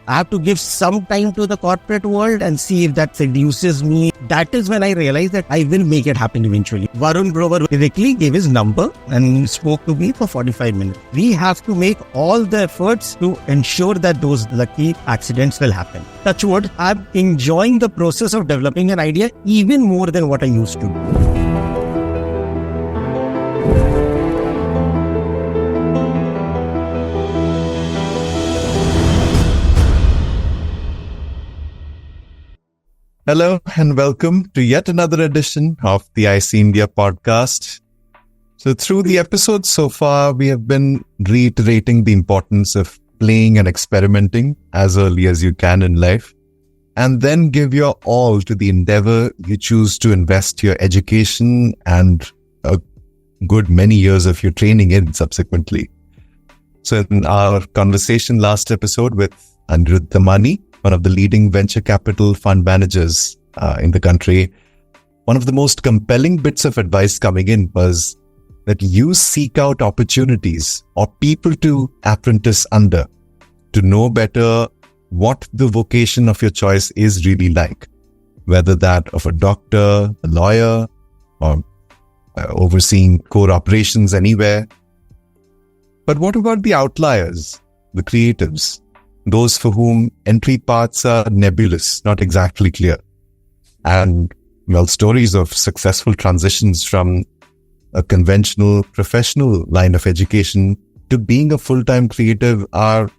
I have to give some time to the corporate world and see if that seduces me. That is when I realized that I will make it happen eventually. Varun Grover directly gave his number and spoke to me for 45 minutes. We have to make all the efforts to ensure that those lucky accidents will happen. Touch wood, I'm enjoying the process of developing an idea even more than what I used to do. Hello and welcome to yet another edition of the IC India podcast. So through the episodes so far, we have been reiterating the importance of playing and experimenting as early as you can in life, and then give your all to the endeavor you choose to invest your education and a good many years of your training in subsequently. So in our conversation last episode with Anirudh Damani, one of the leading venture capital fund managers in the country, one of the most compelling bits of advice coming in was that you seek out opportunities or people to apprentice under to know better what the vocation of your choice is really like, whether that of a doctor, a lawyer, or overseeing core operations anywhere. But what about the outliers, the creatives? Those for whom entry paths are nebulous, not exactly clear. And, stories of successful transitions from a conventional professional line of education to being a full-time creative are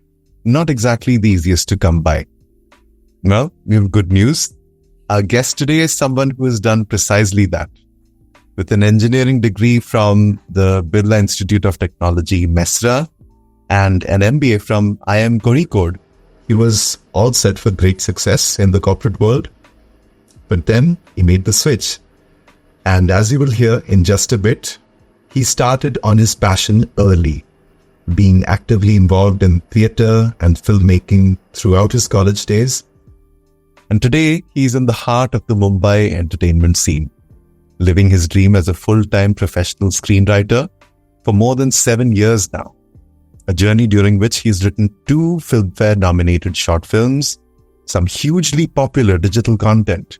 not exactly the easiest to come by. Well, we have good news. Our guest today is someone who has done precisely that. With an engineering degree from the Birla Institute of Technology, Mesra, and an MBA from IIM Kozhikode, he was all set for great success in the corporate world. But then he made the switch. And as you will hear in just a bit, he started on his passion early, being actively involved in theatre and filmmaking throughout his college days. And today, he's in the heart of the Mumbai entertainment scene, living his dream as a full-time professional screenwriter for more than 7 years now. A journey during which he's written 2 Filmfare-nominated short films, some hugely popular digital content,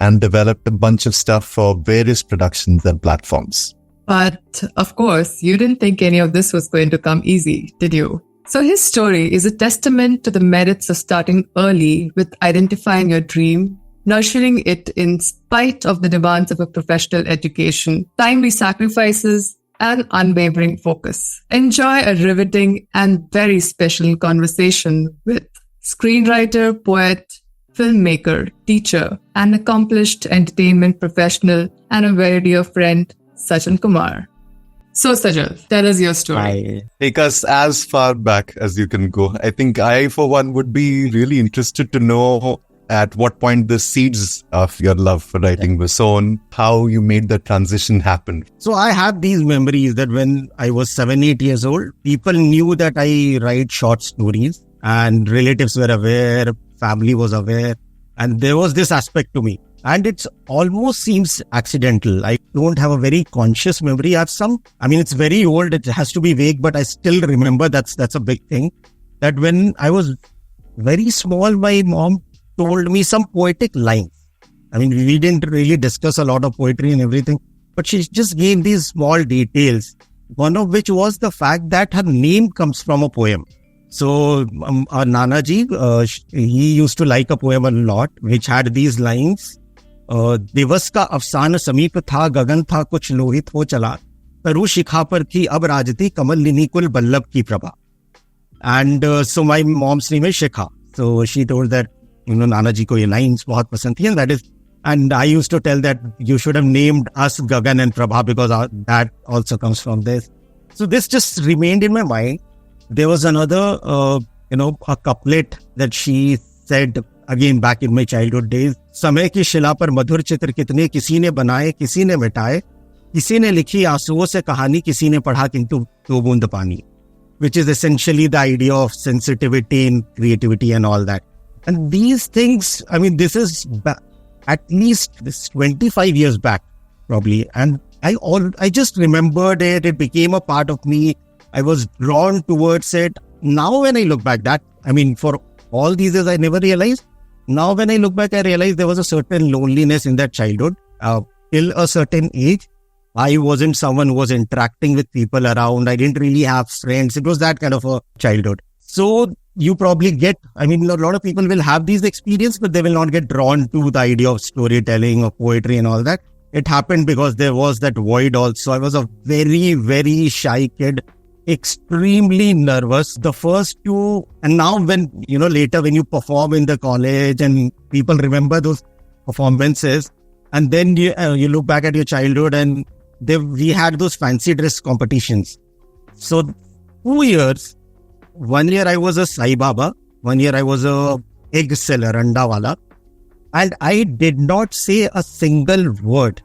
and developed a bunch of stuff for various productions and platforms. But, of course, you didn't think any of this was going to come easy, did you? So his story is a testament to the merits of starting early with identifying your dream, nurturing it in spite of the demands of a professional education, timely sacrifices, and unwavering focus. Enjoy a riveting and very special conversation with screenwriter, poet, filmmaker, teacher, and accomplished entertainment professional and a very dear friend, Sajal Kumar. So Sajal, tell us your story. Take us as far back as you can go. I think I, for one, would be really interested to know at what point the seeds of your love for writing were sown, how you made the transition happen. So I have these memories that when I was 7-8 years old, people knew that I write short stories and relatives were aware, family was aware, and there was this aspect to me. And it almost seems accidental. I don't have a very conscious memory. I have some, it's very old, it has to be vague, but I still remember that's a big thing. That when I was very small, my mom told me some poetic lines. We didn't really discuss a lot of poetry and everything, but she just gave these small details. One of which was the fact that her name comes from a poem. So our Nana ji, he used to like a poem a lot, which had these lines. दिवस का अफसाना समीप था, गगन था कुछ लोहित हो चला, तरु शिखा पर थी अब राजती, कमल निकुल बल्लभ की Prabha. And so my mom's name is Shikha. So she told that, Nana ji ko ye lines bahut pasand thi, and I used to tell that you should have named us Gagan and Prabha because that also comes from this. So this just remained in my mind. There was another, a couplet that she said again back in my childhood days. समय की शिला पर मधुर चित्र कितने किसी ने बनाए, किसी ने मिटाए, किसी ने लिखी आंसुओं से कहानी, किसी ने पढ़ा किंतु दो बूंद पानी. Which is essentially the idea of sensitivity and creativity and all that. And these things, this is at least 25 years back, probably. And I just remembered it. It became a part of me. I was drawn towards it. Now when I look back, for all these years, I never realized. Now, when I look back, I realized there was a certain loneliness in that childhood. Till a certain age, I wasn't someone who was interacting with people around. I didn't really have friends. It was that kind of a childhood. So you probably get, a lot of people will have these experiences, but they will not get drawn to the idea of storytelling or poetry and all that. It happened because there was that void also. I was a very, very shy kid, extremely nervous. The first two, and now when, later when you perform in the college and people remember those performances, and then you look back at your childhood and we had those fancy dress competitions. So 2 years, 1 year I was a Sai Baba, 1 year I was a egg seller, anda wala. And I did not say a single word.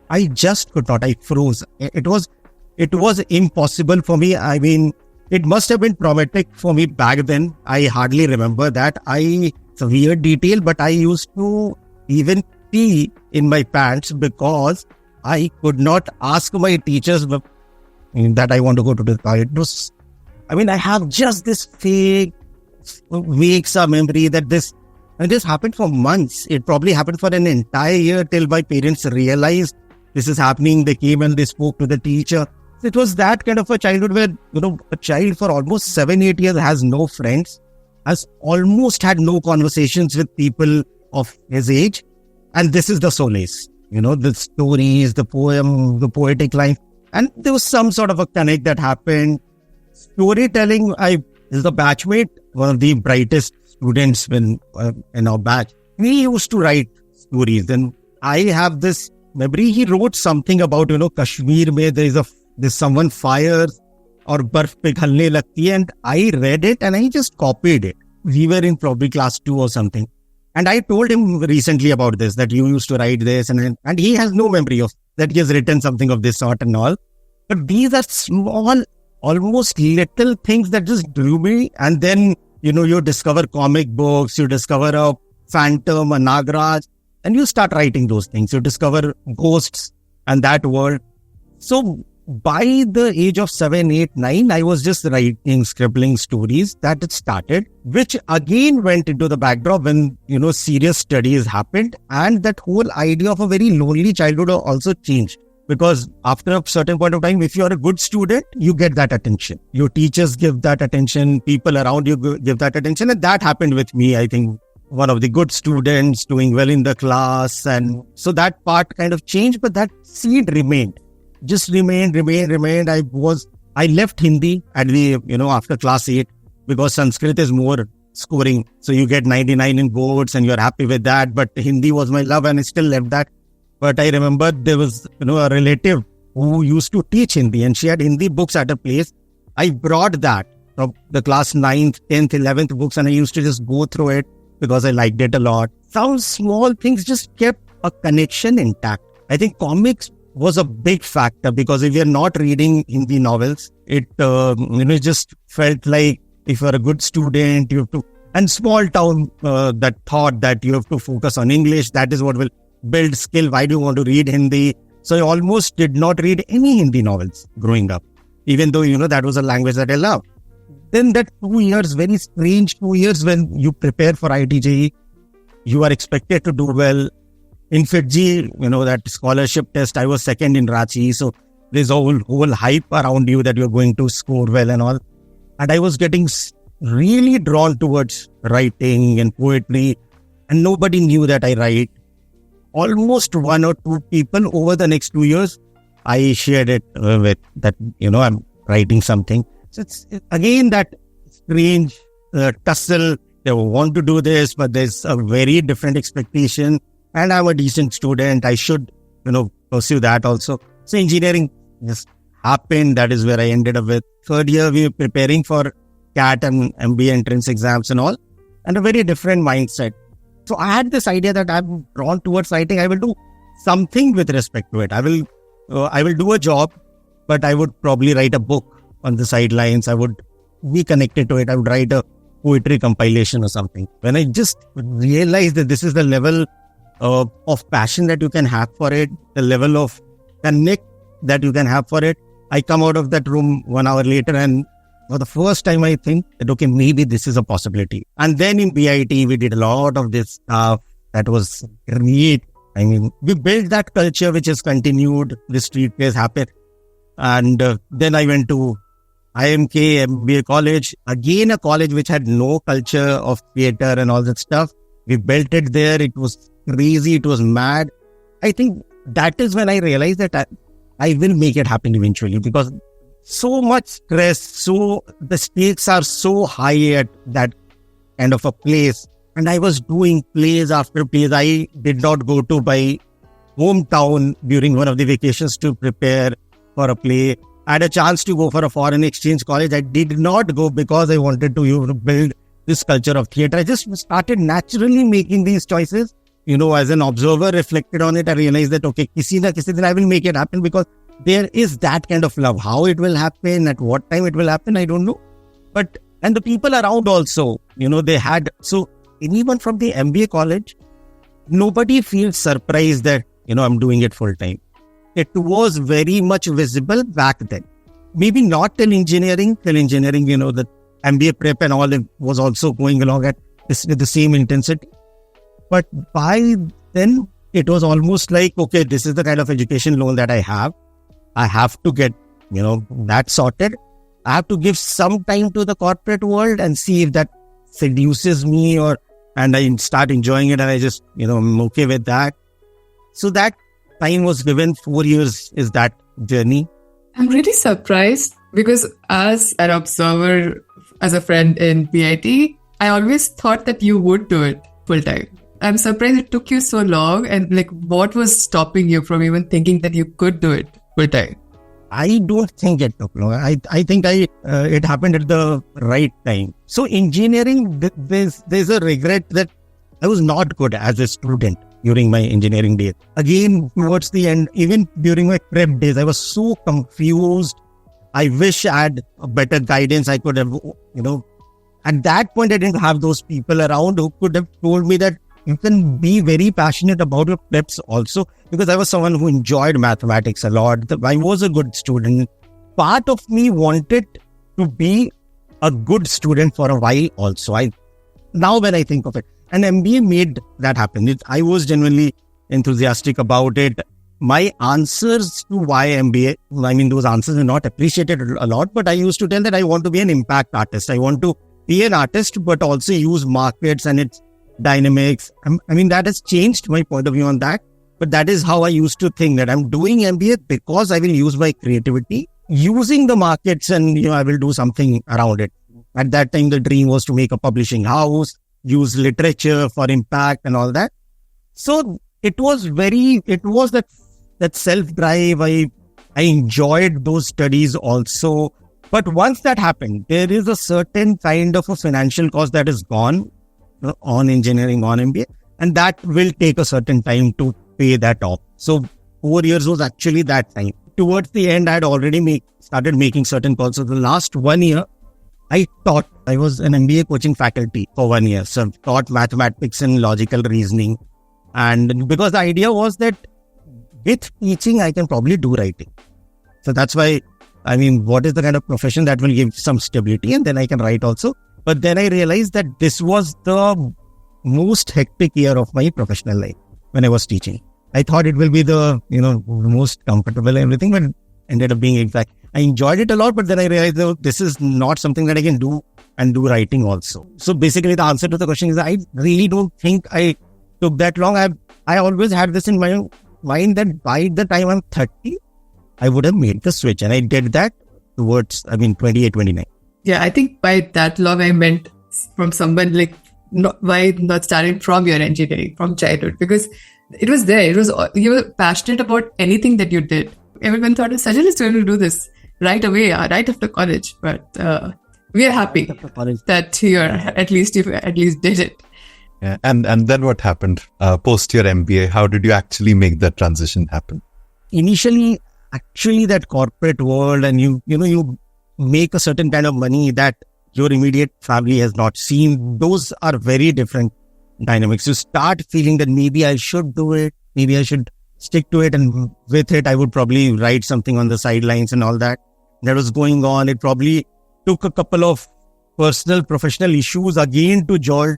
I just could not. I froze. It was impossible for me. It must have been traumatic for me back then. I hardly remember that. It's a weird detail, but I used to even pee in my pants because I could not ask my teachers that I want to go to the toilet. I have just this vague memory that this happened for months. It probably happened for an entire year till my parents realized this is happening. They came and they spoke to the teacher. It was that kind of a childhood where, a child for almost 7-8 years has no friends, has almost had no conversations with people of his age. And this is the solace, the stories, the poem, the poetic line. And there was some sort of a connect that happened. Storytelling, is the batchmate, one of the brightest students in our batch. We used to write stories. And I have this memory. He wrote something about, Kashmir mein there's someone fires or barf pighalne lagti hai, and I read it and I just copied it. We were in probably class 2 or something. And I told him recently about this, that you used to write this, and he has no memory of that he has written something of this sort and all. But these are small, almost little things that just drew me. And then, you discover comic books, you discover a phantom, a Nagraj, and you start writing those things. You discover ghosts and that world. So by the age of 7, 8, 9, I was just writing, scribbling stories. That it started, which again went into the backdrop when, serious studies happened. And that whole idea of a very lonely childhood also changed. Because after a certain point of time, if you're a good student, you get that attention. Your teachers give that attention. People around you give that attention. And that happened with me, I think. One of the good students doing well in the class. And so that part kind of changed, but that seed remained. Just remained. I left Hindi at the, after class 8 because Sanskrit is more scoring. So you get 99 in boards and you're happy with that. But Hindi was my love and I still left that. But I remember there was, a relative who used to teach Hindi and she had Hindi books at a place. I brought that from the class 9th, 10th, 11th books and I used to just go through it because I liked it a lot. Some small things just kept a connection intact. I think comics was a big factor because if you're not reading Hindi novels, it just felt like if you're a good student, you have to, and small town, that thought that you have to focus on English, that is what will build skill. Why do you want to read Hindi? So I almost did not read any Hindi novels growing up, even though, that was a language that I loved. Then that 2 years, very strange 2 years when you prepare for IIT, you are expected to do well. In FITG, that scholarship test, I was second in Ranchi. So there's a whole hype around you that you're going to score well and all. And I was getting really drawn towards writing and poetry. And nobody knew that I write. Almost 1 or 2 people over the next 2 years, I shared it with that, I'm writing something. So it's again that strange tussle. They want to do this, but there's a very different expectation. And I'm a decent student. I should, pursue that also. So engineering just happened. That is where I ended up with. Third year, we were preparing for CAT and MBA entrance exams and all. And a very different mindset. So I had this idea that I'm drawn towards writing. I will do something with respect to it. I will do a job, but I would probably write a book on the sidelines. I would be connected to it. I would write a poetry compilation or something. When I just realized that this is the level of passion that you can have for it, the level of connect that you can have for it, I come out of that room 1 hour later and for the first time, I think that, okay, maybe this is a possibility. And then in BIT, we did a lot of this stuff that was great. I mean, we built that culture which has continued. The street plays happened. And then I went to IIM MBA college, again a college which had no culture of theatre and all that stuff. We built it there. It was crazy. It was mad. I think that is when I realized that I will make it happen eventually, because so much stress, so the stakes are so high at that kind of a place. And I was doing plays after plays. I did not go to my hometown during one of the vacations to prepare for a play. I had a chance to go for a foreign exchange college. I did not go because I wanted to build this culture of theatre. I just started naturally making these choices. As an observer, reflected on it, I realized that, okay, kisi na kisi din I will make it happen, because there is that kind of love. How it will happen, at what time it will happen, I don't know. And the people around also, they had, so anyone from the MBA college, nobody feels surprised that, I'm doing it full time. It was very much visible back then. Maybe not till engineering, the MBA prep and all, it was also going along at the same intensity. But by then, it was almost like, okay, this is the kind of education loan that I have. I have to get, that sorted. I have to give some time to the corporate world and see if that seduces me, and I start enjoying it and I just, I'm okay with that. So that time was given. 4 years is that journey. I'm really surprised, because as an observer, as a friend in BIT, I always thought that you would do it full time. I'm surprised it took you so long, and what was stopping you from even thinking that you could do it full time? I don't think it took long. I think it happened at the right time. So engineering, there's a regret that I was not good as a student during my engineering days. Again, towards the end, even during my prep days, I was so confused. I wish I had a better guidance. I could have, at that point, I didn't have those people around who could have told me that you can be very passionate about your preps also, because I was someone who enjoyed mathematics a lot. I was a good student. Part of me wanted to be a good student for a while also. Now when I think of it, and MBA made that happen. I was genuinely enthusiastic about it. My answers to why MBA, those answers are not appreciated a lot, but I used to tell that I want to be an impact artist. I want to be an artist, but also use markets and its dynamics. That has changed my point of view on that. But that is how I used to think, that I'm doing MBA because I will use my creativity, using the markets, and, I will do something around it. At that time, the dream was to make a publishing house, use literature for impact and all that. So it was that self-drive. I enjoyed those studies also. But once that happened, there is a certain kind of a financial cost that is gone on engineering, on MBA, and that will take a certain time to pay that off. So 4 years was actually that time. Towards the end, I had already started making certain calls. So the last 1 year, I was an MBA coaching faculty for 1 year. So I taught mathematics and logical reasoning. And because the idea was that with teaching, I can probably do writing. So that's why, what is the kind of profession that will give some stability, and then I can write also. But then I realized that this was the most hectic year of my professional life when I was teaching. I thought it will be the, most comfortable and everything, but ended up being exact. I enjoyed it a lot, but then I realized that this is not something that I can do, and do writing also. So basically the answer to the question is, I really don't think I took that long. I always had this in my mind that by the time I'm 30, I would have made the switch, and I did that towards, 28, 29. Yeah, I think by that long, I meant from someone not starting from your engineering, from childhood, because it was there. You were passionate about anything that you did. Everyone thought Sajal is going to do this right away, right after college. But we are happy that you at least did it. Yeah. And then what happened post your MBA? How did you actually make that transition happen? Initially, actually, that corporate world, and you make a certain kind of money that your immediate family has not seen. Those are very different dynamics. You start feeling that maybe I should do it, maybe I should stick to it, and with it I would probably write something on the sidelines and all that. That was going on. It probably took a couple of personal, professional issues again to jolt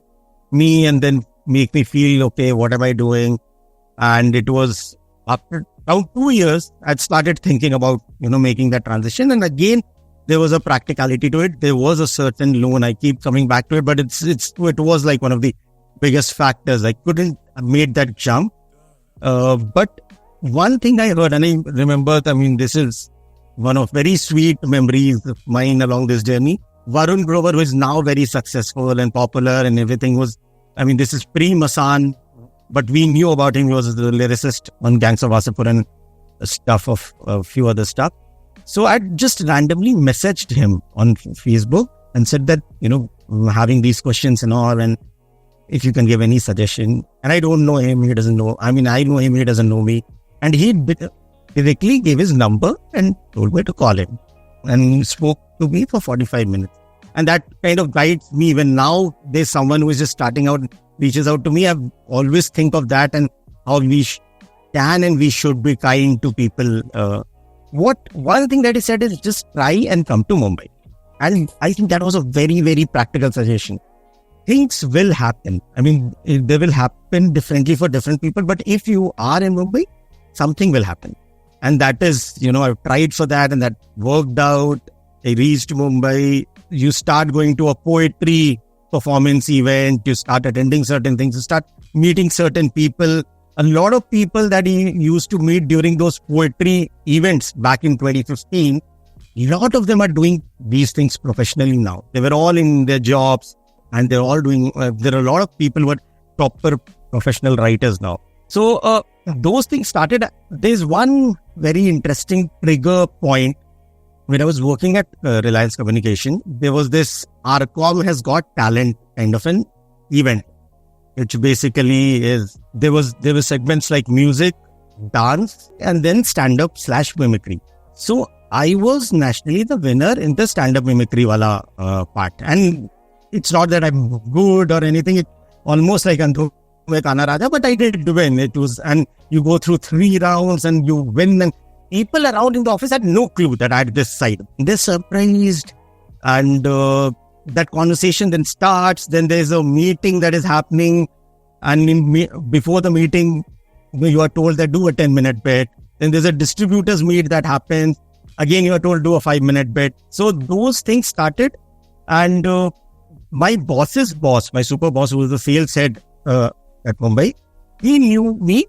me and then make me feel, okay, what am I doing? And it was after around 2 years, I'd started thinking about, making that transition. And again, there was a practicality to it. There was a certain loan. I keep coming back to it, but it was like one of the biggest factors. I couldn't have made that jump. But one thing I heard, and I remember, this is one of very sweet memories of mine along this journey. Varun Grover, who is now very successful and popular and everything, this is pre-Masan, but we knew about him. He was the lyricist on Gangs of Wasseypur and stuff of a few other stuff. So I just randomly messaged him on Facebook and said that, having these questions and all, and if you can give any suggestion. And I don't know him, he doesn't know. I know him, he doesn't know me. And he directly gave his number and told me to call him. And he spoke to me for 45 minutes. And that kind of guides me when now there's someone who is just starting out, reaches out to me. I always think of that and how we can and we should be kind to people. One thing that he said is just try and come to Mumbai. And I think that was a very, very practical suggestion. Things will happen. They will happen differently for different people. But if you are in Mumbai, something will happen. And that is, I've tried for that and that worked out. I reached Mumbai. You start going to a poetry performance event. You start attending certain things. You start meeting certain people. A lot of people that he used to meet during those poetry events back in 2015, a lot of them are doing these things professionally now. They were all in their jobs and they're all doing, there are a lot of people who are proper professional writers now. So those things started. There's one very interesting trigger point. When I was working at Reliance Communication, there was this RCOM has got talent kind of an event, which basically is, there were segments like music, dance, and then stand-up / mimicry. So I was nationally the winner in the stand-up mimicry wala part. And it's not that I'm good or anything. It's almost like Andhu mein Kana Raja, but I did win. It was, and you go through 3 rounds and you win, and people around in the office had no clue that I had this side. They're surprised, and that conversation then starts. Then there's a meeting that is happening, and before the meeting, you are told that do a 10-minute bit. Then there's a distributors meet that happens. Again, you are told do a 5-minute bit. So those things started, and my boss's boss, my super boss, who was the sales head at Mumbai, he knew me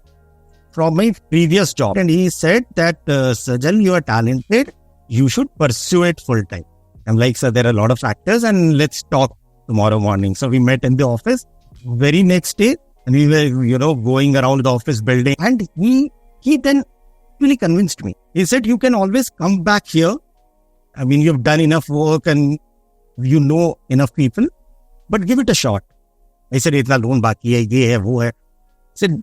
from my previous job. And he said that, Sajal, you are talented. You should pursue it full time. I'm like, sir, there are a lot of factors and let's talk tomorrow morning. So we met in the office very next day and we were, going around the office building. And he then really convinced me. He said, you can always come back here. You've done enough work and you know enough people, but give it a shot. I said, itna loan baki hai, ye hai, wo hai. I said,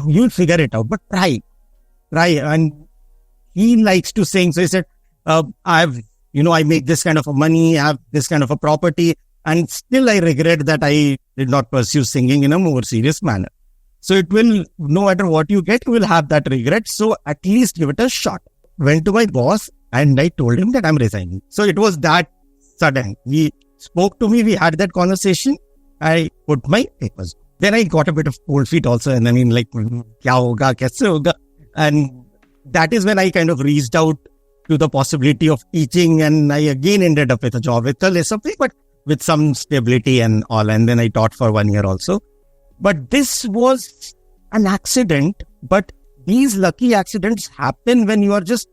you'll figure it out, but try. And he likes to sing. So he said, I make this kind of a money, I have this kind of a property, and still I regret that I did not pursue singing in a more serious manner. So it will, no matter what you get, you will have that regret. So at least give it a shot. Went to my boss and I told him that I'm resigning. So it was that sudden. He spoke to me, we had that conversation. I put my papers. Then I got a bit of cold feet also. And kya hoga, kaise hoga? And that is when I kind of reached out to the possibility of teaching. And I again ended up with a job with a lesser pay, but with some stability and all. And then I taught for 1 year also. But this was an accident. But these lucky accidents happen when you are just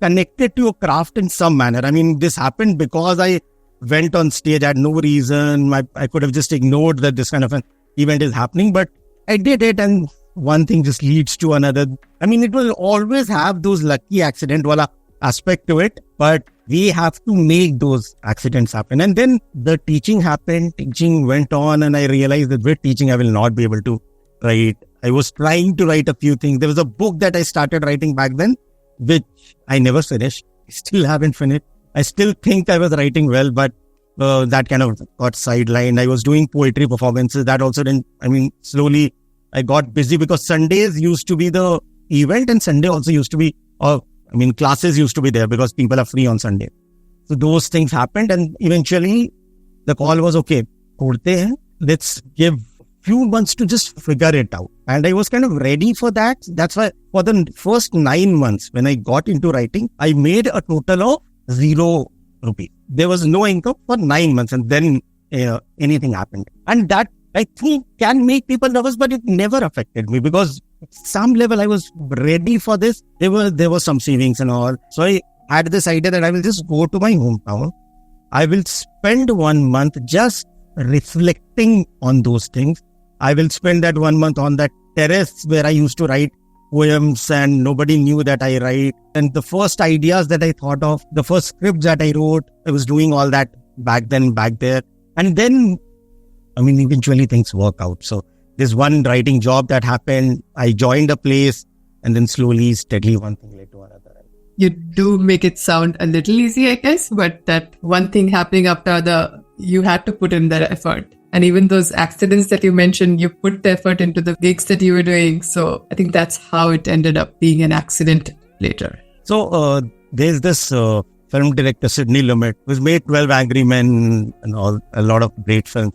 connected to your craft in some manner. This happened because I went on stage. I had no reason. I could have just ignored that this kind of an event is happening, but I did it, and one thing just leads to another. It will always have those lucky accident wala aspect to it, but we have to make those accidents happen. And then the teaching happened, teaching went on, and I realized that with teaching, I will not be able to write. I was trying to write a few things. There was a book that I started writing back then, which I never finished. I still haven't finished. I still think I was writing well, but that kind of got sidelined. I was doing poetry performances. That also didn't, slowly I got busy because Sundays used to be the event and Sunday also used to be, classes used to be there because people are free on Sunday. So those things happened, and eventually the call was, okay, korte hain, let's give few months to just figure it out. And I was kind of ready for that. That's why for the first 9 months when I got into writing, I made a total of 0 rupees. There was no income for 9 months, and then anything happened. And that, I think, can make people nervous, but it never affected me because at some level I was ready for this. There was some savings and all. So I had this idea that I will just go to my hometown. I will spend 1 month just reflecting on those things. I will spend that 1 month on that terrace where I used to write poems and nobody knew that I write. And the first ideas that I thought of, the first scripts that I wrote, I was doing all that back there. And then, eventually things work out. So there's one writing job that happened. I joined a place and then slowly, steadily, one thing led to another. You do make it sound a little easy, I guess, but that one thing happening after other, you had to put in that effort. And even those accidents that you mentioned, you put the effort into the gigs that you were doing. So I think that's how it ended up being an accident later. So there's this film director, Sidney Lumet, who's made 12 Angry Men and a lot of great films.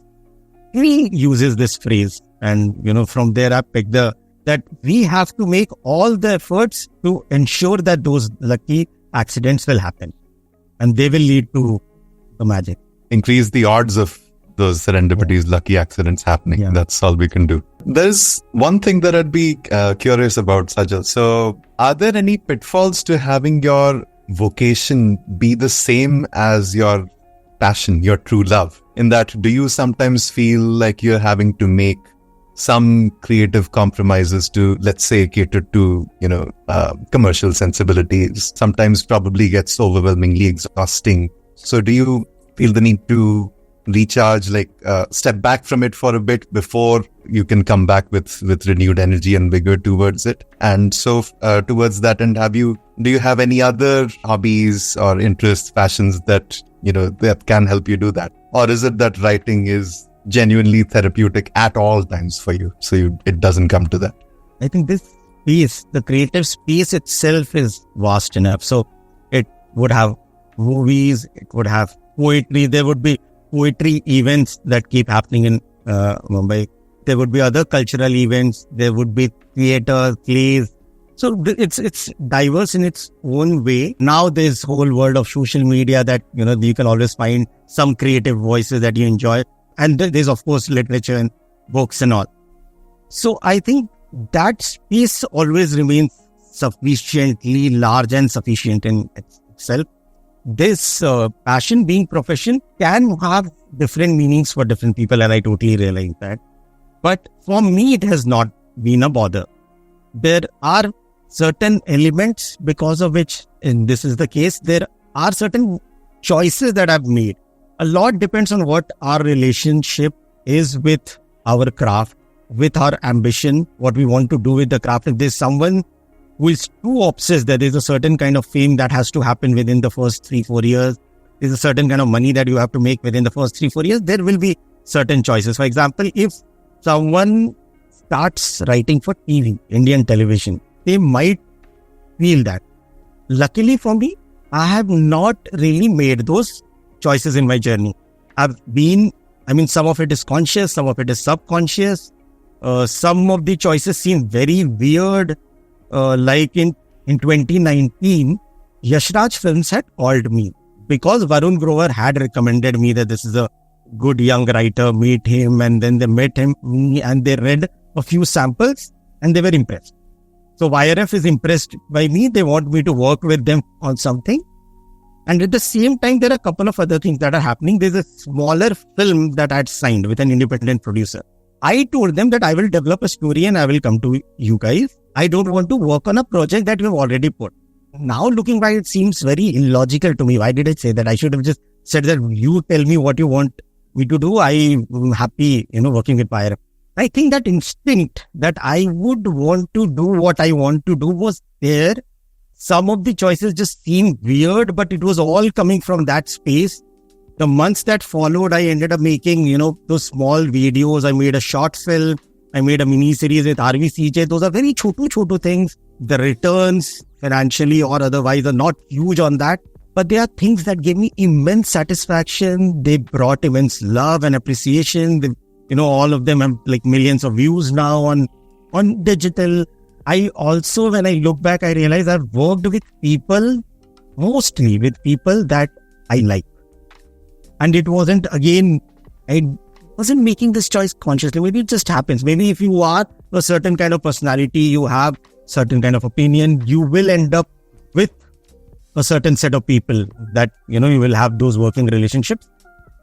He uses this phrase. And, from there I picked that we have to make all the efforts to ensure that those lucky accidents will happen. And they will lead to the magic. Increase the odds of those serendipities, lucky accidents happening. Yeah. That's all we can do. There's one thing that I'd be curious about, Sajal. So are there any pitfalls to having your vocation be the same as your passion, your true love? In that, do you sometimes feel like you're having to make some creative compromises to, let's say, cater to, commercial sensibilities? Sometimes probably gets overwhelmingly exhausting. So do you feel the need to recharge, step back from it for a bit before you can come back with renewed energy and vigor towards it? And so towards that end, do you have any other hobbies or interests, passions that, that can help you do that? Or is it that writing is genuinely therapeutic at all times for you, so it doesn't come to that? I think this space, the creative space itself is vast enough. So it would have movies, it would have poetry, there would be poetry events that keep happening in Mumbai. There would be other cultural events. There would be theatre, plays. So it's diverse in its own way. Now there's whole world of social media that, you can always find some creative voices that you enjoy. And there's, of course, literature and books and all. So I think that space always remains sufficiently large and sufficient in itself. This passion being profession can have different meanings for different people, and I totally realize that. But for me, it has not been a bother. There are certain elements because of which, and this is the case, there are certain choices that I've made. A lot depends on what our relationship is with our craft, with our ambition, what we want to do with the craft. If there's someone who is too obsessed that there's a certain kind of fame that has to happen within the first 3-4 years, there's a certain kind of money that you have to make within the first 3-4 years, there will be certain choices. For example, if someone starts writing for TV, Indian television, they might feel that. Luckily for me, I have not really made those choices in my journey. Some of it is conscious, some of it is subconscious. Some of the choices seem very weird. Like in 2019, Yashraj Films had called me because Varun Grover had recommended me that this is a good young writer, meet him. And then they met him and they read a few samples and they were impressed. So YRF is impressed by me. They want me to work with them on something. And at the same time, there are a couple of other things that are happening. There's a smaller film that I had signed with an independent producer. I told them that I will develop a story and I will come to you guys. I don't want to work on a project that we've already put. Now looking back, it seems very illogical to me. Why did I say that? I should have just said that you tell me what you want me to do. I'm happy, working with YRF. I think that instinct that I would want to do what I want to do was there. Some of the choices just seemed weird, but it was all coming from that space. The months that followed, I ended up making, those small videos. I made a short film. I made a mini series with RVCJ. Those are very chotu things. The returns financially or otherwise are not huge on that. But they are things that gave me immense satisfaction. They brought immense love and appreciation. All of them have like millions of views now on digital. I also, when I look back, I realize I've worked with people, mostly with people that I like. And it wasn't, again, I wasn't making this choice consciously. Maybe it just happens. Maybe if you are a certain kind of personality, you have certain kind of opinion, you will end up with a certain set of people that, you will have those working relationships.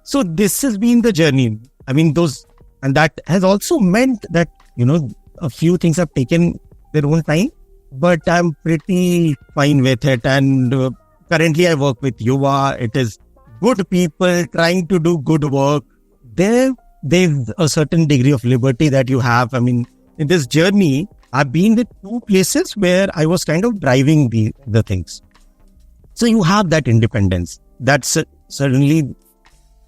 So this has been the journey. And that has also meant that, a few things have taken their own time, but I'm pretty fine with it. And currently I work with Yuva. It is good people trying to do good work. There's a certain degree of liberty that you have. In this journey, I've been with two places where I was kind of driving the things. So you have that independence. That certainly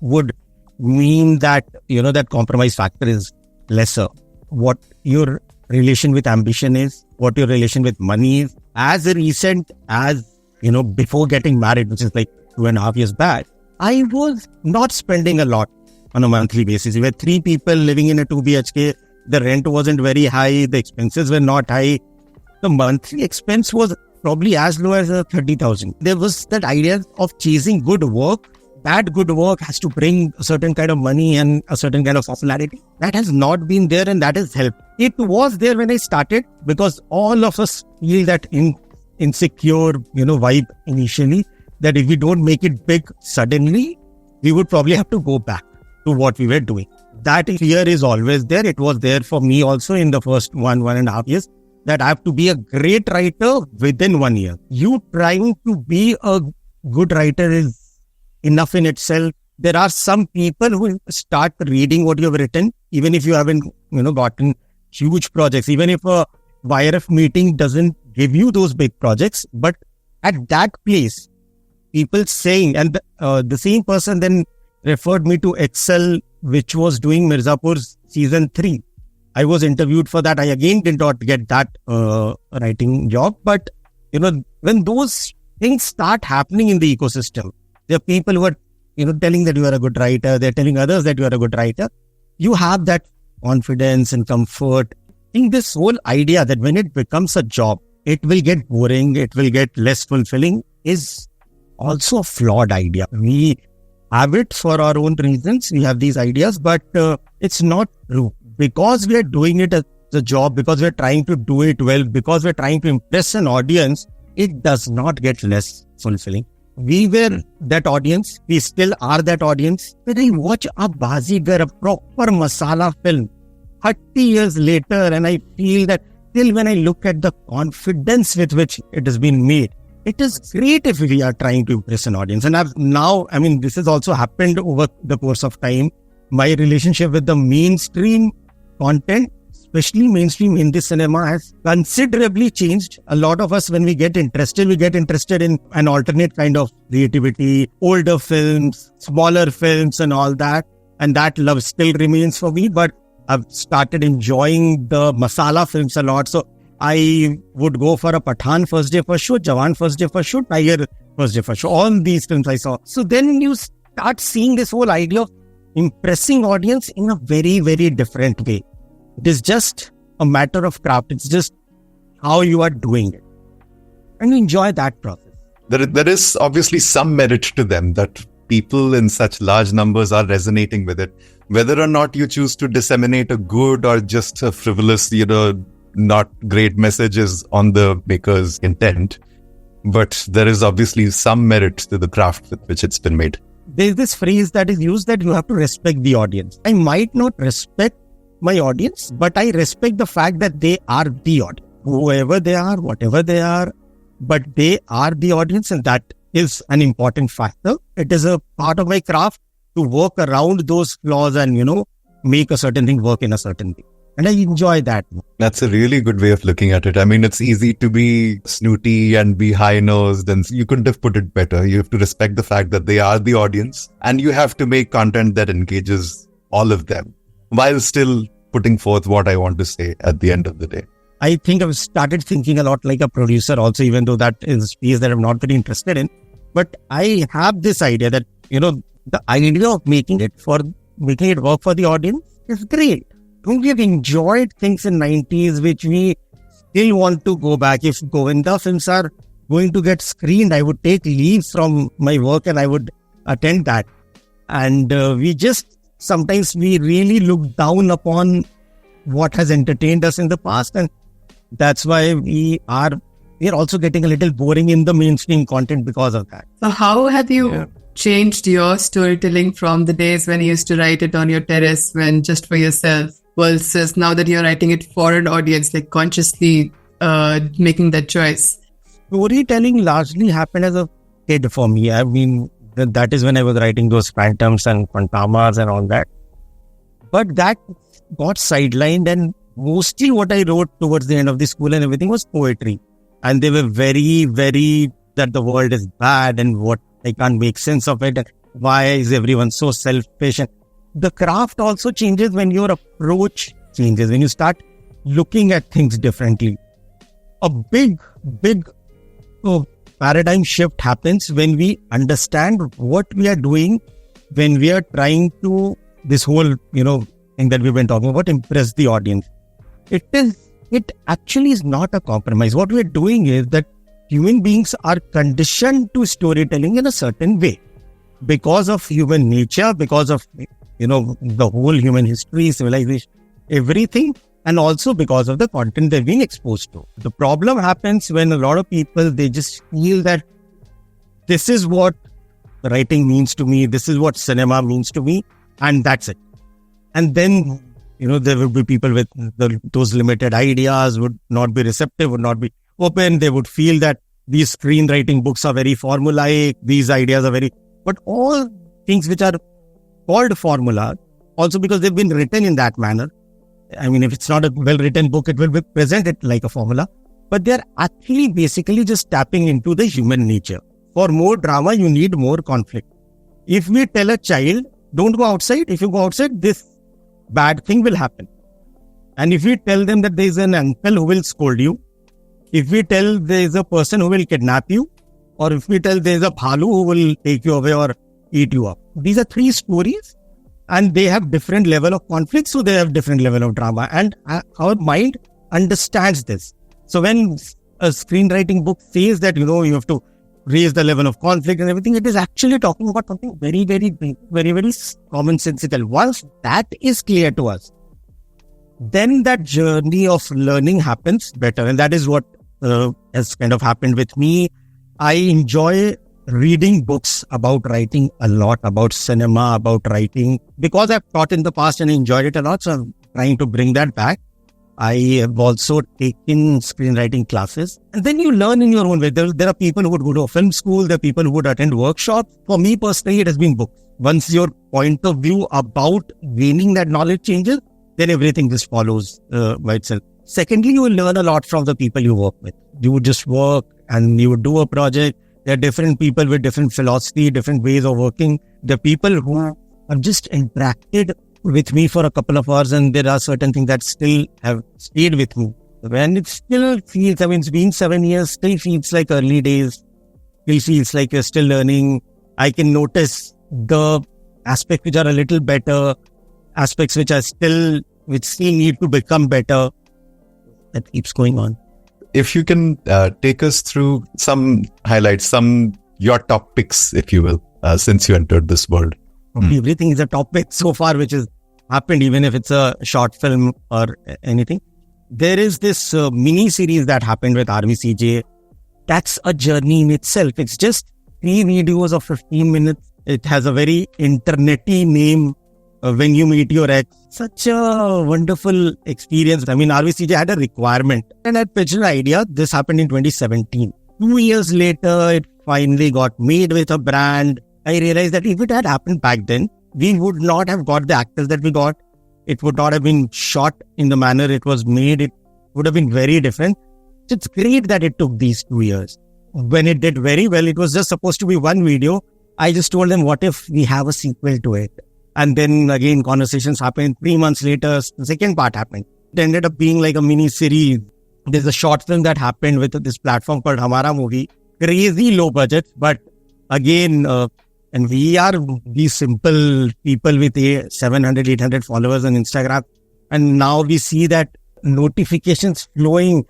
would mean that, that compromise factor is lesser. What your relation with ambition is, what your relation with money is. As recent as, before getting married, which is like 2.5 years back, I was not spending a lot on a monthly basis. We were 3 people living in a 2 BHK. The rent wasn't very high. The expenses were not high. The monthly expense was probably as low as 30,000. There was that idea of chasing good work. That good work has to bring a certain kind of money and a certain kind of popularity. That has not been there, and that has helped. It was there when I started, because all of us feel that insecure, vibe initially, that if we don't make it big suddenly, we would probably have to go back to what we were doing. That fear is always there. It was there for me also in the first 1.5 years, that I have to be a great writer within 1 year. You trying to be a good writer is enough in itself. There are some people who start reading what you have written, even if you haven't, gotten huge projects, even if a YRF meeting doesn't give you those big projects. But at that place, people saying, and the same person then referred me to Excel, which was doing Mirzapur's season 3. I was interviewed for that. I again did not get that writing job. But, when those things start happening in the ecosystem, there are people who are, telling that you are a good writer. They're telling others that you are a good writer. You have that confidence and comfort. I think this whole idea that when it becomes a job, it will get boring, it will get less fulfilling, is also a flawed idea. We have it for our own reasons. We have these ideas, but it's not true. Because we are doing it as a job, because we're trying to do it well, because we're trying to impress an audience, it does not get less fulfilling. We were that audience. We still are that audience. When I watch a Bazigar, a proper masala film, 30 years later, and I feel that still when I look at the confidence with which it has been made, it is great if we are trying to impress an audience. And this has also happened over the course of time. My relationship with the mainstream content, especially mainstream Hindi cinema, has considerably changed. A lot of us, when we get interested in an alternate kind of creativity, older films, smaller films and all that. And that love still remains for me. But I've started enjoying the masala films a lot. So I would go for a Pathan first day for shoot, Jawan first day for shoot, Tiger first day for shoot. All these films I saw. So then you start seeing this whole idea of impressing audience in a very, very different way. It is just a matter of craft. It's just how you are doing it. And enjoy that process. There is obviously some merit to them, that people in such large numbers are resonating with it. Whether or not you choose to disseminate a good or just a frivolous, not great messages on the maker's intent. But there is obviously some merit to the craft with which it's been made. There's this phrase that is used that you have to respect the audience. I might not respect my audience, but I respect the fact that they are the audience. Whoever they are, whatever they are, but they are the audience, and that is an important factor. It is a part of my craft to work around those flaws and, make a certain thing work in a certain way. And I enjoy that. That's a really good way of looking at it. It's easy to be snooty and be high-nosed, and you couldn't have put it better. You have to respect the fact that they are the audience, and you have to make content that engages all of them, while still putting forth what I want to say at the end of the day. I think I've started thinking a lot like a producer also, even though that is a space that I'm not very interested in. But I have this idea that, the idea of making it work for the audience is great. We have enjoyed things in 90s, which we still want to go back. If Govinda films are going to get screened, I would take leave from my work and I would attend that. And sometimes we really look down upon what has entertained us in the past. And that's why we are also getting a little boring in the mainstream content because of that. So how have you changed your storytelling from the days when you used to write it on your terrace when just for yourself versus now that you're writing it for an audience, like consciously making that choice? Storytelling largely happened as a kid for me. I mean, that is when I was writing those phantoms and phantamas and all that. But that got sidelined, and mostly what I wrote towards the end of the school and everything was poetry. And they were very, very that the world is bad and what I can't make sense of it. And why is everyone so selfish? And the craft also changes when your approach changes, when you start looking at things differently. A big paradigm shift happens when we understand what we are doing, when we are trying to, this whole, thing that we've been talking about, impress the audience. It actually is not a compromise. What we're doing is that human beings are conditioned to storytelling in a certain way because of human nature, because of, the whole human history, civilization, everything, and also because of the content they're being exposed to. The problem happens when a lot of people, they just feel that this is what writing means to me, this is what cinema means to me, and that's it. And then, there will be people with those limited ideas, would not be receptive, would not be open. They would feel that these screenwriting books are very formulaic, these ideas are but all things which are called formula, also because they've been written in that manner. I mean, if it's not a well-written book, it will be presented like a formula. But they're actually basically just tapping into the human nature. For more drama, you need more conflict. If we tell a child, don't go outside, if you go outside, this bad thing will happen. And if we tell them that there is an uncle who will scold you, if we tell there is a person who will kidnap you, or if we tell there is a bhalu who will take you away or eat you up. These are three stories and they have different level of conflict, so they have different level of drama. And our mind understands this. So when a screenwriting book says that, you have to raise the level of conflict and everything, it is actually talking about something very, very big, very, very commonsensical. Once that is clear to us, then that journey of learning happens better. And that is what has kind of happened with me. I enjoy reading books about writing a lot, about cinema, about writing, because I've taught in the past and enjoyed it a lot. So I'm trying to bring that back. I have also taken screenwriting classes, and then you learn in your own way. There are people who would go to a film school. There are people who would attend workshops. For me personally, it has been books. Once your point of view about gaining that knowledge changes, then everything just follows by itself. Secondly, you will learn a lot from the people you work with. You would just work and you would do a project. There are different people with different philosophy, different ways of working. There are people who have just interacted with me for a couple of hours, and there are certain things that still have stayed with me. When it still feels, it's been 7 years, still feels like early days, still feels like you're still learning. I can notice the aspects which are a little better, aspects which still need to become better. That keeps going on. If you can take us through some highlights, your top picks, if you will, since you entered this world. Everything is a topic so far which has happened, even if it's a short film or anything. There is this mini series that happened with RVCJ. That's a journey in itself. It's just 3 videos of 15 minutes. It has a very internety name, When You Meet Your Ex. Such a wonderful experience. RVCJ had a requirement and I pitched an idea. This happened in 2017. 2 years later, it finally got made with a brand. I realized that if it had happened back then, we would not have got the actors that we got. It would not have been shot in the manner it was made. It would have been very different. It's great that it took these 2 years. When it did very well, it was just supposed to be one video. I just told them, what if we have a sequel to it? And then again, conversations happened. 3 months later, the second part happened. It ended up being like a mini series. There's a short film that happened with this platform called Hamara Movie. Crazy low budget, but again, and we are these simple people with 700, 800 followers on Instagram. And now we see that notifications flowing,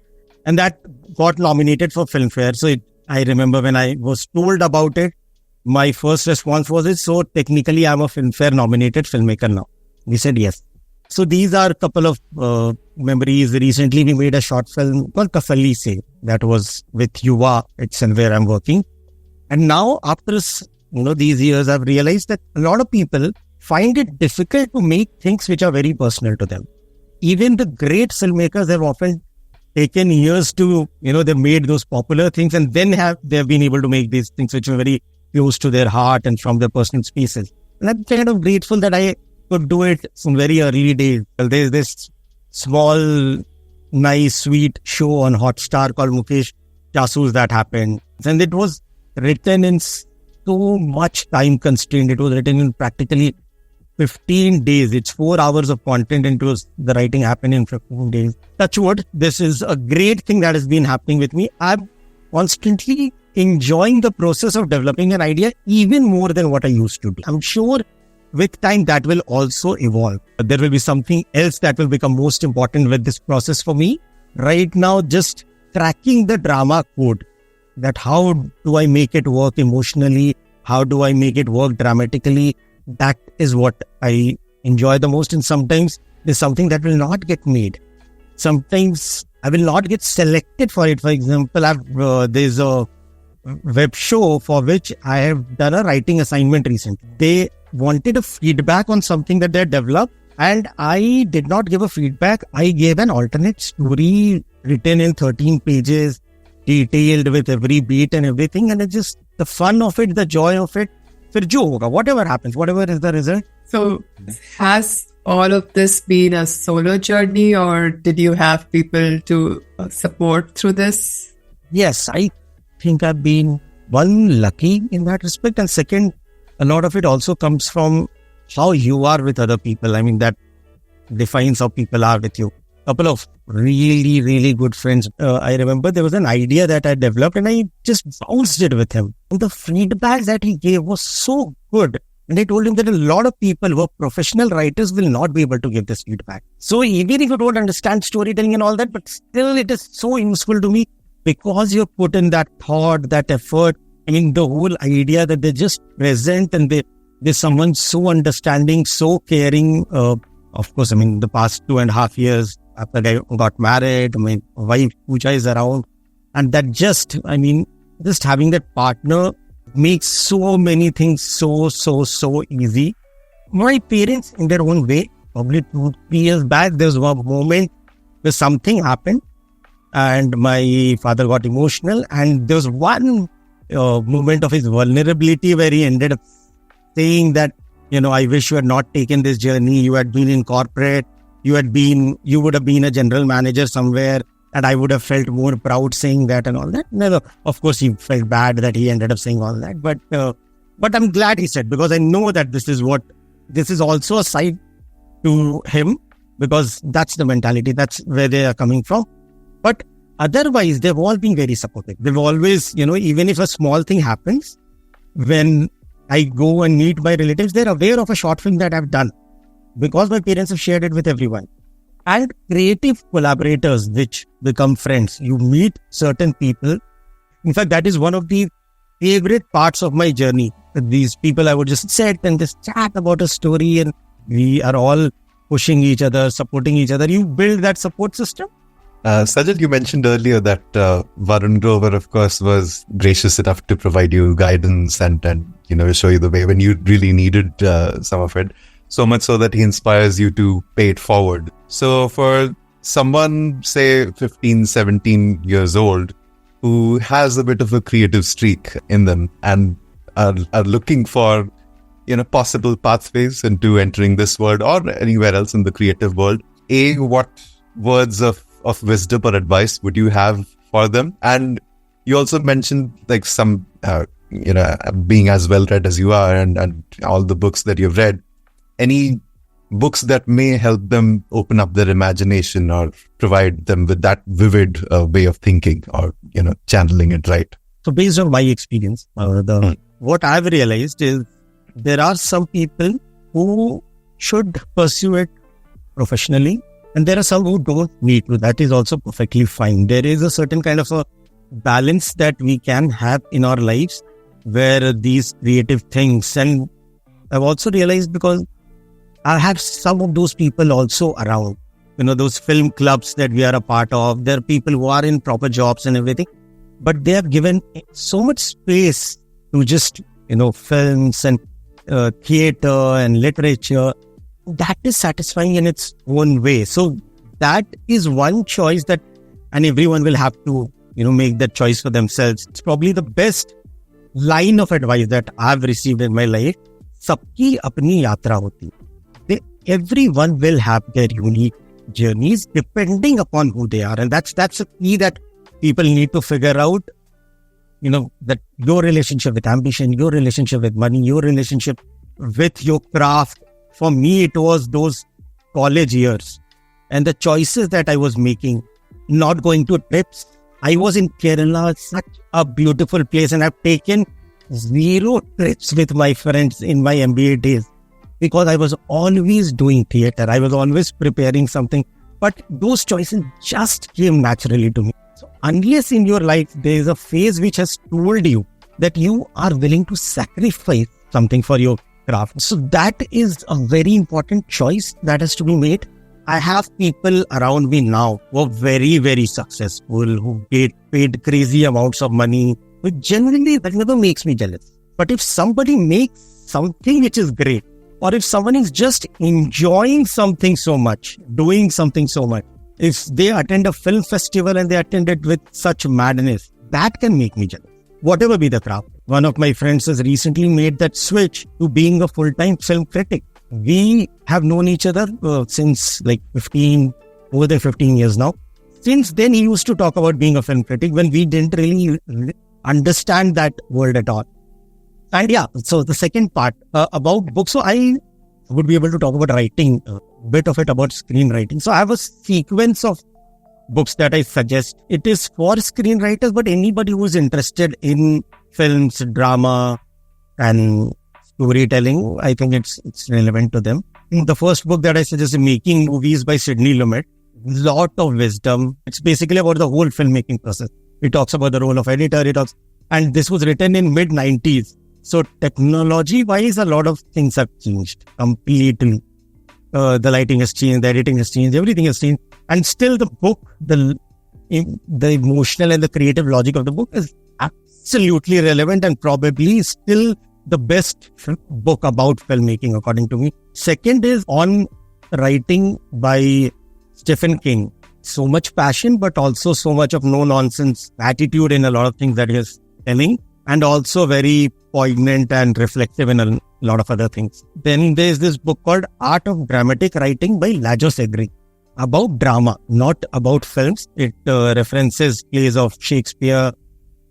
and that got nominated for Filmfare. So I remember when I was told about it, my first response was, so technically I'm a Filmfare nominated filmmaker now. We said yes. So these are a couple of memories. Recently we made a short film called Kafali Se, that was with Yuva. It's where I'm working. And now after these years, I've realized that a lot of people find it difficult to make things which are very personal to them. Even the great filmmakers have often taken years to, they've made those popular things, and then they've been able to make these things which are very close to their heart and from their personal spaces. And I'm kind of grateful that I could do it from very early days. There's this small, nice, sweet show on Hotstar called Mukesh Jasu's that happened. And it was written in so much time constraint. It was written in practically 15 days. It's 4 hours of content, and the writing happened in 15 days. Touch wood, this is a great thing that has been happening with me. I'm constantly enjoying the process of developing an idea even more than what I used to do. I'm sure with time that will also evolve. There will be something else that will become most important with this process for me. Right now, just cracking the drama code. That how do I make it work emotionally? How do I make it work dramatically? That is what I enjoy the most. And sometimes there's something that will not get made. Sometimes I will not get selected for it. For example, there's a web show for which I have done a writing assignment recently. They wanted a feedback on something that they developed, and I did not give a feedback. I gave an alternate story written in 13 pages, detailed with every beat and everything. And it's just the fun of it, the joy of it. Whatever happens, whatever is the result. So has all of this been a solo journey, or did you have people to support through this? Yes, I think I've been one lucky in that respect. And second, a lot of it also comes from how you are with other people. I mean, that defines how people are with you. Couple of really, really good friends. I remember there was an idea that I developed, and I just bounced it with him. And the feedback that he gave was so good. And I told him that a lot of people who are professional writers will not be able to give this feedback. So even if you don't understand storytelling and all that, but still it is so useful to me because you put in that thought, that effort. I mean, the whole idea that they're just present and there's someone so understanding, so caring. Of course, I mean, the past 2.5 years after I got married, my wife Pooja is around. And that just having that partner makes so many things so easy. My parents, in their own way, probably 2-3 years back, there was one moment where something happened and my father got emotional. And there was one moment of his vulnerability where he ended up saying that, I wish you had not taken this journey. You had been in corporate. You would have been a general manager somewhere, and I would have felt more proud saying that and all that. No, of course, he felt bad that he ended up saying all that. But I'm glad he said, because I know that this is also a side to him, because that's the mentality. That's where they are coming from. But otherwise, they've all been very supportive. They've always, even if a small thing happens, when I go and meet my relatives, they're aware of a short film that I've done, because my parents have shared it with everyone. And creative collaborators, which become friends. You meet certain people. In fact, that is one of the favorite parts of my journey. These people, I would just sit and just chat about a story, and we are all pushing each other, supporting each other. You build that support system. Sajal, you mentioned earlier that Varun Grover, of course, was gracious enough to provide you guidance and show you the way when you really needed some of it. So much so that he inspires you to pay it forward. So for someone, say 15, 17 years old, who has a bit of a creative streak in them and are looking for, possible pathways into entering this world or anywhere else in the creative world, what words of wisdom or advice would you have for them? And you also mentioned like some, being as well read as you are and all the books that you've read. Any books that may help them open up their imagination or provide them with that vivid way of thinking or, channeling it right? So based on my experience, the what I've realized is there are some people who should pursue it professionally, and there are some who don't need to. That is also perfectly fine. There is a certain kind of a balance that we can have in our lives where these creative things, and I've also realized because I have some of those people also around, those film clubs that we are a part of. There are people who are in proper jobs and everything, but they have given so much space to just, films and theater and literature. That is satisfying in its own way. So that is one choice and everyone will have to, make that choice for themselves. It's probably the best line of advice that I've received in my life. Sabki apni yatra hoti. Everyone will have their unique journeys depending upon who they are. And that's a key that people need to figure out, that your relationship with ambition, your relationship with money, your relationship with your craft. For me, it was those college years and the choices that I was making, not going to trips. I was in Kerala, such a beautiful place, and I've taken 0 trips with my friends in my MBA days because I was always doing theater. I was always preparing something, but those choices just came naturally to me. So unless in your life there is a phase which has told you that you are willing to sacrifice something for your craft, so that is a very important choice that has to be made. I have people around me now who are very, very successful, who get paid crazy amounts of money, which generally that never makes me jealous. But if somebody makes something which is great, or if someone is just enjoying something so much, doing something so much, if they attend a film festival and they attend it with such madness, that can make me jealous. Whatever be the craft. One of my friends has recently made that switch to being a full-time film critic. We have known each other since more than 15 years now. Since then, he used to talk about being a film critic when we didn't really understand that world at all. And yeah, so the second part about books. So I would be able to talk about writing, a bit of it about screenwriting. So I have a sequence of books that I suggest. It is for screenwriters, but anybody who is interested in films, drama, and storytelling, I think it's relevant to them. The first book that I suggest is Making Movies by Sidney Lumet. Lot of wisdom. It's basically about the whole filmmaking process. It talks about the role of editor. And this was written in mid-90s. So technology-wise, a lot of things have changed completely. The lighting has changed, the editing has changed, everything has changed. And still the book, the emotional and the creative logic of the book is absolutely relevant and probably still the best book about filmmaking, according to me. Second is On Writing by Stephen King. So much passion, but also so much of no-nonsense attitude in a lot of things that he is telling, and also very poignant and reflective in a lot of other things. Then there's this book called Art of Dramatic Writing by Lajo Segri, about drama, not about films. It references plays of Shakespeare,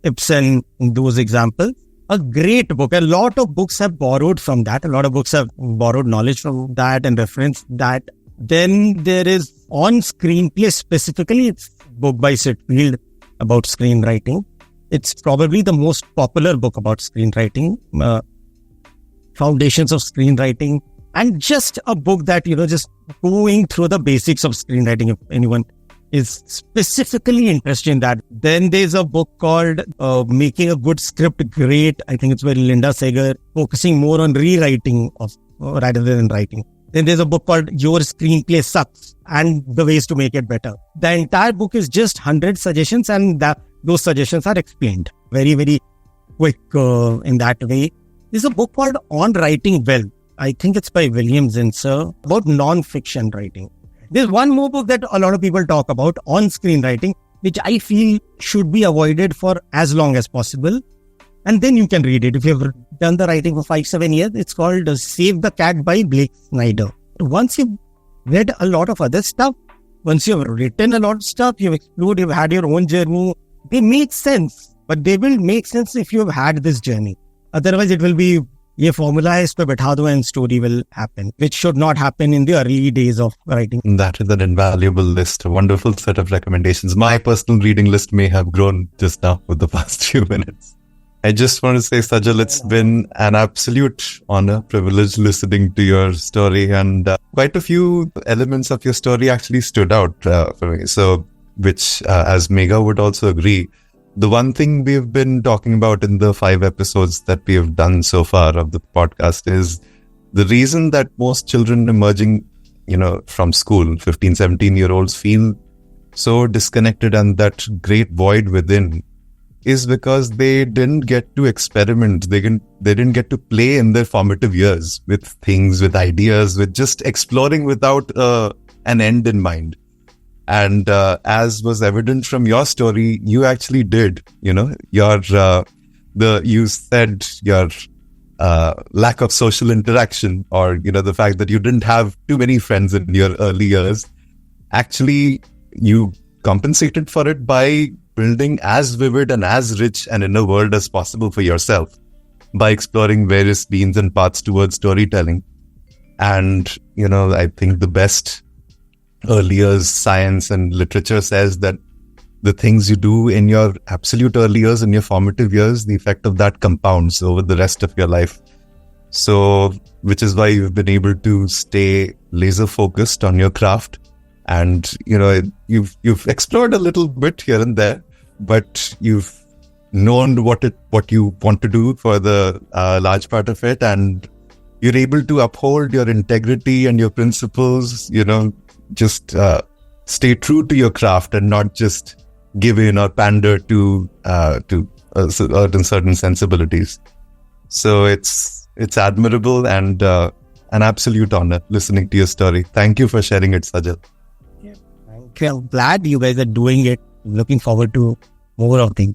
Ibsen, those examples. A great book. A lot of books have borrowed from that. A lot of books have borrowed knowledge from that and referenced that. Then there is On Screenplay specifically. It's a book by Sitfield about screenwriting. It's probably the most popular book about screenwriting, foundations of screenwriting, and just a book that, just going through the basics of screenwriting, if anyone is specifically interested in that. Then there's a book called Making a Good Script Great. I think it's by Linda Sager, focusing more on rewriting rather than writing. Then there's a book called Your Screenplay Sucks and the Ways to Make It Better. The entire book is just 100 suggestions, and those suggestions are explained very, very quick in that way. There's a book called On Writing Well. I think it's by William Zinsser, about non-fiction writing. There's one more book that a lot of people talk about on screenwriting, which I feel should be avoided for as long as possible. And then you can read it. If you've done the writing for 5-7 years, it's called Save the Cat by Blake Snyder. Once you've read a lot of other stuff, once you've written a lot of stuff, you've explored, you've had your own journey, they make sense. But they will make sense if you've had this journey. Otherwise, it will be, ye formula hai, is pe baitha do and story will happen, which should not happen in the early days of writing. That is an invaluable list, a wonderful set of recommendations. My personal reading list may have grown just now with the past few minutes. I just want to say, Sajal, it's been an absolute honor, privilege listening to your story, and quite a few elements of your story actually stood out for me. So, which, as Megha would also agree, the one thing we've been talking about in the 5 episodes that we have done so far of the podcast is the reason that most children emerging, from school, 15, 17-year-olds feel so disconnected and that great void within is because they didn't get to experiment. They didn't get to play in their formative years with things, with ideas, with just exploring without an end in mind. And as was evident from your story, you actually did. You said your lack of social interaction, or the fact that you didn't have too many friends in your early years, actually you compensated for it by building as vivid and as rich an inner world as possible for yourself by exploring various means and paths towards storytelling. And, I think the best early years science and literature says that the things you do in your absolute early years, in your formative years, the effect of that compounds over the rest of your life. So, which is why you've been able to stay laser focused on your craft. And, you've explored a little bit here and there, but you've known what you want to do for the large part of it. And you're able to uphold your integrity and your principles, just stay true to your craft and not just give in or pander to certain sensibilities. So it's admirable and an absolute honor listening to your story. Thank you for sharing it, Sajal. I'm glad you guys are doing it. Looking forward to more of things.